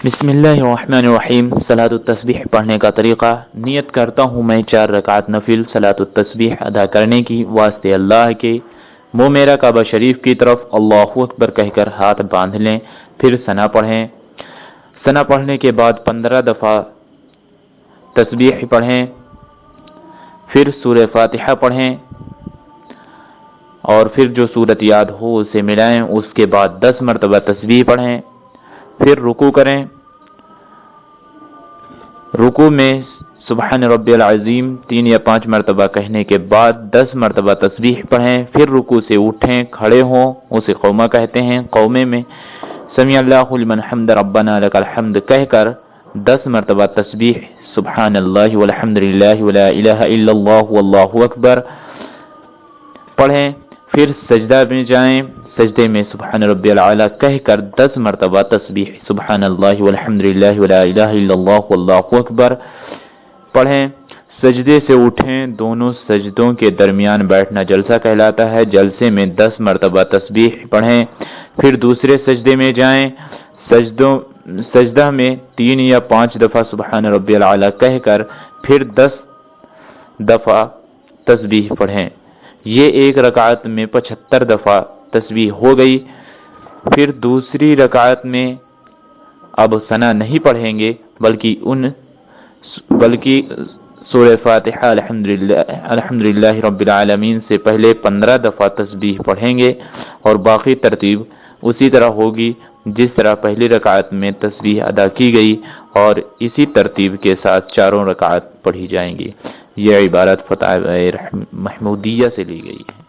بسم اللہ الرحمن الرحیم۔ صلاۃ التسبیح پڑھنے کا طریقہ: نیت کرتا ہوں میں 4 رکعت نفل صلاۃ التسبیح ادا کرنے کی واسطے اللہ کے، منہ میرا کعبہ شریف کی طرف اللہ اکبر کہہ کر ہاتھ باندھ لیں، پھر ثنا پڑھیں۔ ثنا پڑھنے کے بعد 15 دفعہ تسبیح پڑھیں، پھر سورہ فاتحہ پڑھیں اور پھر جو صورت یاد ہو اسے ملائیں۔ اس کے بعد 10 مرتبہ تسبیح پڑھیں، پھر رکوع کریں۔ رکوع میں سبحان ربی العظیم 3 یا 5 مرتبہ کہنے کے بعد 10 مرتبہ تسبیح پڑھیں، پھر رکوع سے اٹھیں، کھڑے ہوں، اسے قومہ کہتے ہیں۔ قومے میں سمیع اللہ لمن حمد ربنا لک الحمد کہہ کر 10 مرتبہ تسبیح سبحان اللہ والحمد للہ ولا الہ الا اللہ واللہ اکبر پڑھیں، پھر سجدہ میں جائیں۔ سجدے میں سبحان ربی العالی کہہ کر 10 مرتبہ تسبیح سبحان اللہ والحمد للہ ولا الہ الا اللہ واللہ اکبر پڑھیں۔ سجدے سے اٹھیں، دونوں سجدوں کے درمیان بیٹھنا جلسہ کہلاتا ہے۔ جلسے میں 10 مرتبہ تسبیح پڑھیں، پھر دوسرے سجدے میں جائیں۔ سجدہ میں 3 یا 5 دفعہ سبحان ربی العالی کہہ کر پھر 10 دفعہ تسبیح پڑھیں۔ یہ ایک رکعت میں 75 دفعہ تسبیح ہو گئی۔ پھر دوسری رکعت میں اب ثنا نہیں پڑھیں گے بلکہ سورہ فاتحہ الحمدللہ رب العالمین سے پہلے 15 دفعہ تسبیح پڑھیں گے، اور باقی ترتیب اسی طرح ہوگی جس طرح پہلی رکعت میں تسبیح ادا کی گئی، اور اسی ترتیب کے ساتھ 4 رکعت پڑھی جائیں گی۔ یہ عبارت فتح محمودیہ سے لی گئی ہے۔